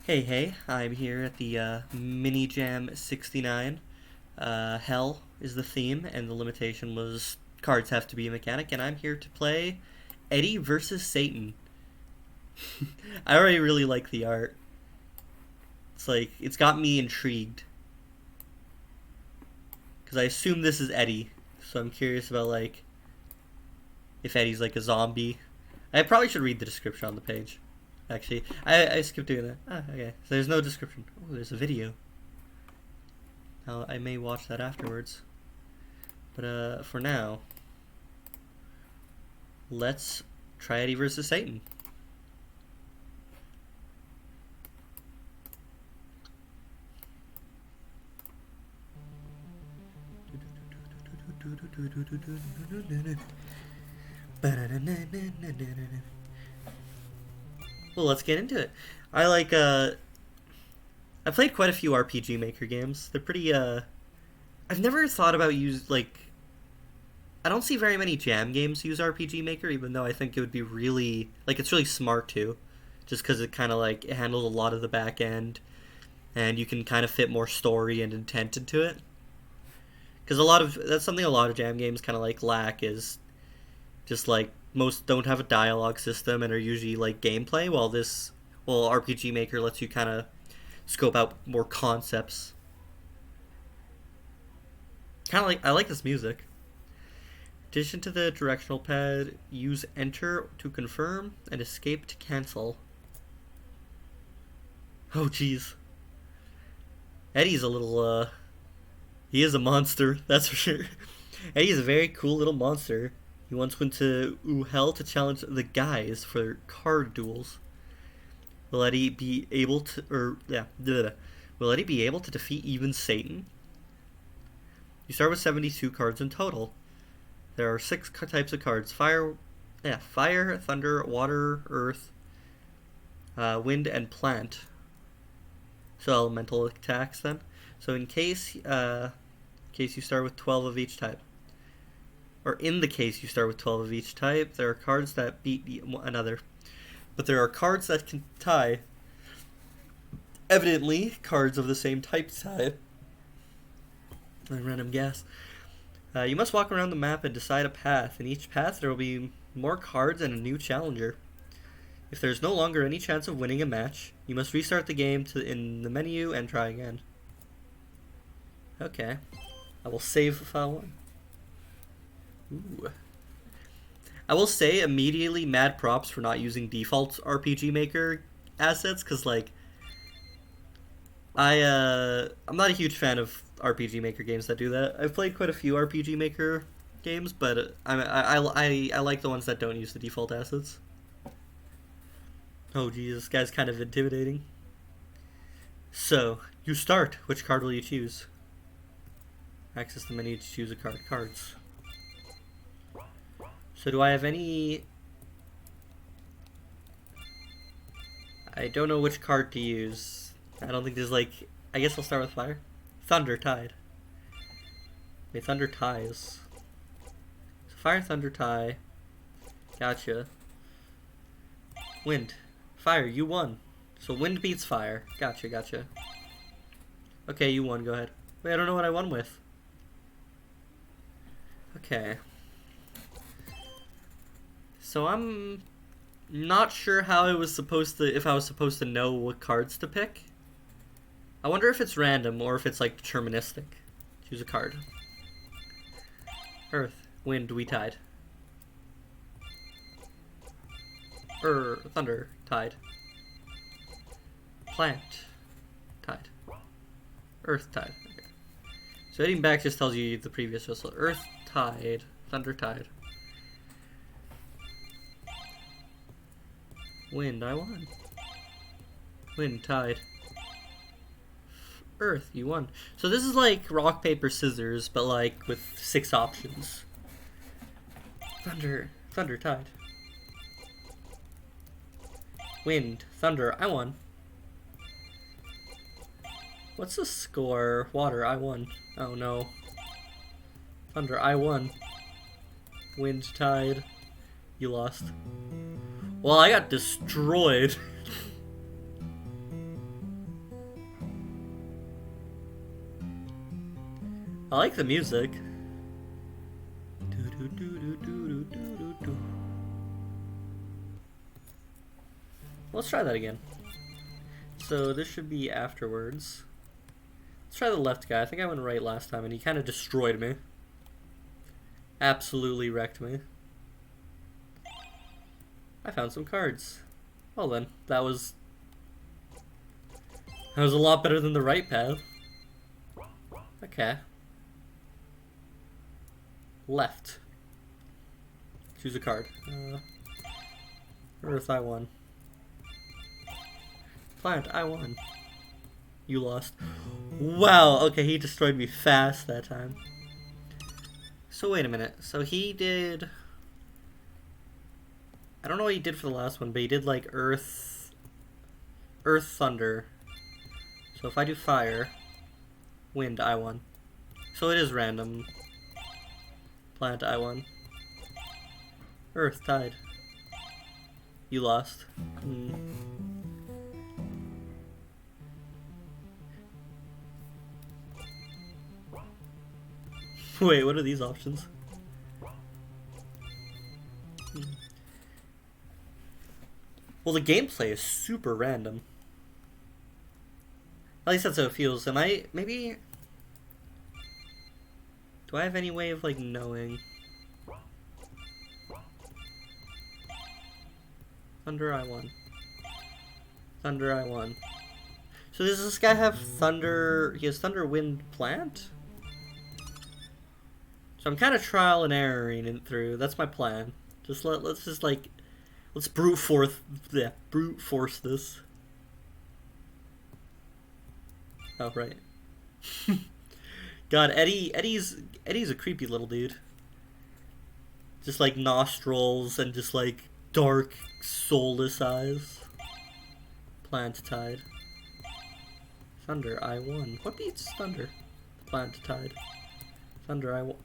Hey, I'm here at the Mini Jam 69. Hell is the theme, and the limitation was cards have to be a mechanic, and I'm here to play Eddie versus Satan. I already really like the art. It's got me intrigued. Because I assume this is Eddie, so I'm curious about, if Eddie's like a zombie. I probably should read the description on the page. Actually, I skipped doing that. Ah, okay. So there's no description. Oh, there's a video. Now, I may watch that afterwards. But for now, let's try Eddie versus Satan. Well, let's get into it. I like I played quite a few RPG Maker games. They're pretty I've never thought about I don't see very many jam games use RPG Maker, even though I think it would be really it's really smart too, just because it kind of it handles a lot of the back end, and you can kind of fit more story and intent into it. Because that's something a lot of jam games kind of lack is just most don't have a dialogue system and are usually gameplay, while RPG Maker lets you kind of scope out more concepts. Kind of I like this music. In addition to the directional pad, use enter to confirm and escape to cancel. Oh jeez. Eddie's a little he is a monster, that's for sure. Eddie's a very cool little monster. He once went to Hell to challenge the guys for card duels. Will Eddie be able to Will Eddie be able to defeat even Satan? You start with 72 cards in total. There are 6 types of cards: fire, thunder, water, earth, wind, and plant. So elemental attacks then. So in case you start with 12 of each type, or in the case you start with 12 of each type, there are cards that beat another, but there are cards that can tie. Evidently, cards of the same type tie. Random guess. You must walk around the map and decide a path. In each path, there will be more cards and a new challenger. If there is no longer any chance of winning a match, you must restart the game in the menu and try again. Okay. I will save file 1. Ooh. I will say immediately mad props for not using default RPG Maker assets, because I'm not a huge fan of RPG Maker games that do that. I've played quite a few RPG Maker games, but I like the ones that don't use the default assets. Oh geez, this guy's kind of intimidating. So, you start. Which card will you choose? Access the menu to choose a card. Cards. So do I have any... I don't know which card to use. I don't think there's I guess I'll start with fire. Thunder, tide. Wait, thunder ties. So fire, thunder, tie. Gotcha. Wind. Fire, you won. So wind beats fire. Gotcha. Okay, you won, go ahead. Wait, I don't know what I won with. Okay. So I'm not sure how if I was supposed to know what cards to pick. I wonder if it's random or if it's deterministic. Choose a card. Earth, wind, we tied. Thunder, tide. Plant, tide. Earth, tide. Okay. So heading back just tells you the previous whistle. Earth, tide, thunder, tide. Wind, I won. Wind, tide. Earth, you won. So this is rock, paper, scissors, but with 6 options. Thunder, tide. Wind, thunder, I won. What's the score? Water, I won. Oh no. Thunder, I won. Wind, tide, you lost. Well, I got destroyed. I like the music. Let's try that again. So this should be afterwards. Let's try the left guy. I think I went right last time and he kind of destroyed me. Absolutely wrecked me. I found some cards. Well then, that was a lot better than the right path. Okay. Left. Choose a card. Earth, I won. Plant, I won. You lost. Wow, okay, he destroyed me fast that time. So wait a minute. So he did... I don't know what he did for the last one, but he did like Earth, Thunder. So if I do Fire, Wind, I won. So it is random. Plant, I won. Earth, Tide. You lost. Wait, what are these options? Well, the gameplay is super random. At least that's how it feels. Am I... maybe... do I have any way of, like, knowing? Thunder, I won. Thunder, I won. So does this guy have Thunder... he has Thunder, Wind, Plant? So I'm kind of trial and erroring it through. That's my plan. Let's just, like... let's brute force this. Oh, right. God, Eddie's a creepy little dude. Just like nostrils and just like dark, soulless eyes. Plant, Tide. Thunder, I won. What beats Thunder? Plant, Tide. Thunder, I won.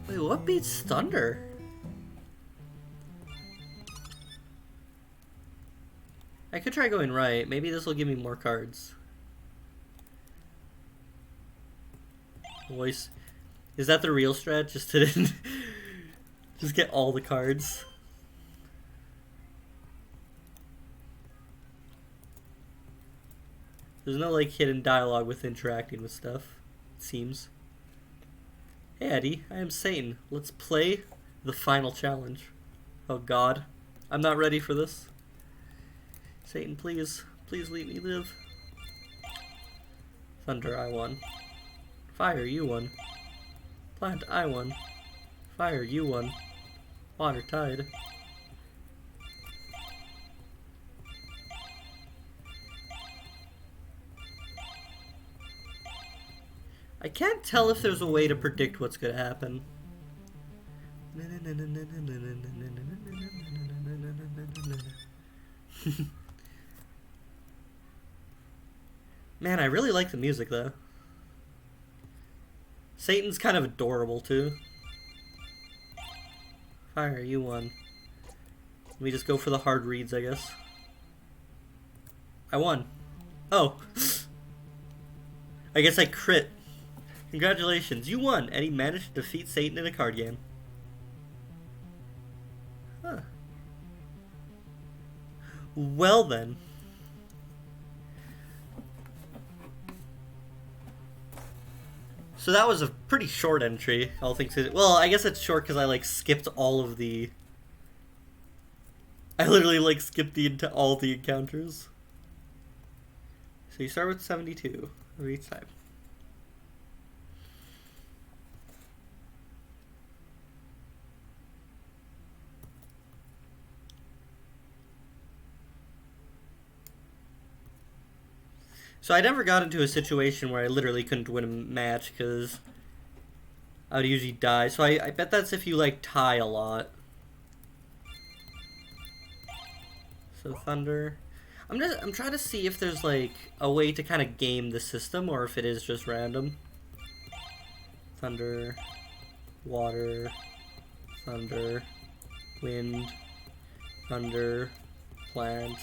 Wait, what beats Thunder? I could try going right. Maybe this will give me more cards. Voice. Is that the real strat? Just to just get all the cards. There's no like hidden dialogue with interacting with stuff, it seems. Hey Eddie, I am Satan. Let's play the final challenge. Oh god. I'm not ready for this. Satan, please. Please let me live. Thunder, I won. Fire, you won. Plant, I won. Fire, you won. Water, Tide. I can't tell if there's a way to predict what's gonna happen. Man, I really like the music though. Satan's kind of adorable too. Fire, you won. Let me just go for the hard reads, I guess. I won. Oh. I guess I crit. Congratulations, you won! And he managed to defeat Satan in a card game. Huh. Well then. So that was a pretty short entry, all things considered. Well, I guess it's short because I like skipped all of the... I literally like skipped all the encounters. So you start with 72 of each type. So I never got into a situation where I literally couldn't win a match because I would usually die. So I bet that's if you like tie a lot. So Thunder. I'm trying to see if there's like a way to kind of game the system or if it is just random. Thunder, Water, Thunder, Wind, Thunder, Plant.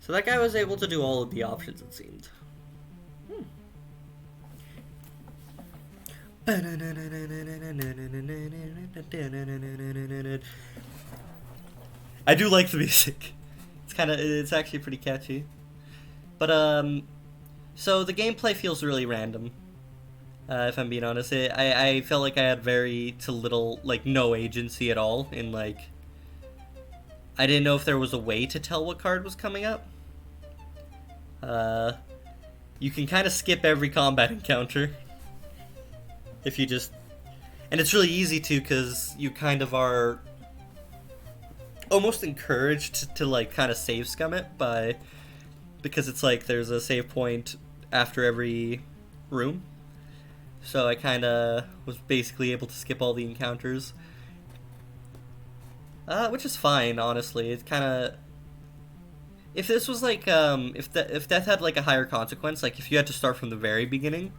So that guy was able to do all of the options, it seemed. I do like the music. It's actually pretty catchy. But, so the gameplay feels really random. If I'm being honest. I felt like I had very to little, like, no agency at all in, like... I didn't know if there was a way to tell what card was coming up. You can kind of skip every combat encounter. If you just... And it's really easy to, because you kind of are almost encouraged to like, kind of save scum it by... Because it's like, there's a save point after every room. So I kind of was basically able to skip all the encounters. Which is fine, honestly. It's kind of... If this was like, if death had like a higher consequence, like if you had to start from the very beginning,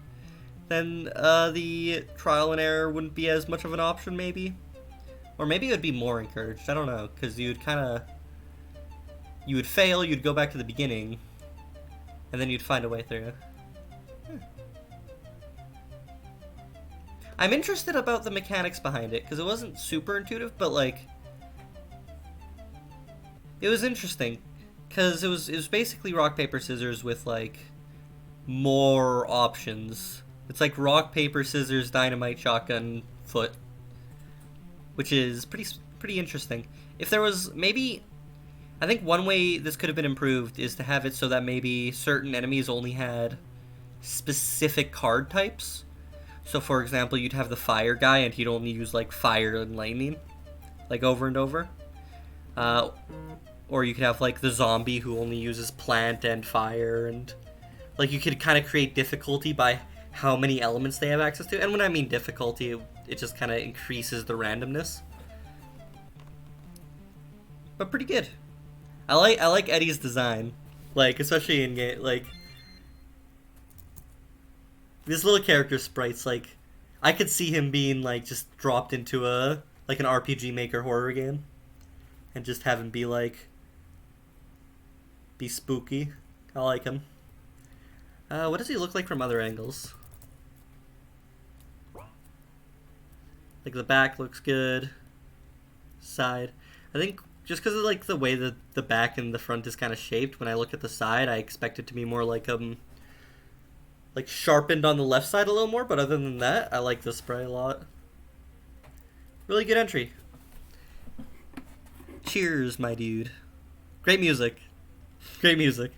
then the trial and error wouldn't be as much of an option, maybe. Or maybe it would be more encouraged, I don't know, because you would fail, you'd go back to the beginning, and then you'd find a way through. I'm interested about the mechanics behind it, because it wasn't super intuitive, but like... It was interesting, because it was basically rock, paper, scissors with like more options. It's like rock, paper, scissors, dynamite, shotgun, foot, which is pretty interesting. If there was maybe, I think one way this could have been improved is to have it so that maybe certain enemies only had specific card types. So for example, you'd have the fire guy and he'd only use like fire and lightning, like over and over. Or you could have like the zombie who only uses plant and fire, and like you could kind of create difficulty by how many elements they have access to. And when I mean difficulty, it just kind of increases the randomness. But pretty good. I like Eddie's design, like especially in game, like this little character sprites. Like I could see him being like just dropped into a like an RPG Maker horror game, and just have him be like be spooky. I like him. What does he look like from other angles? Like the back looks good. Side. I think just because of like the way that the back and the front is kind of shaped, when I look at the side, I expect it to be more like sharpened on the left side a little more, but other than that, I like this spray a lot. Really good entry. Cheers, my dude. Great music. Great music.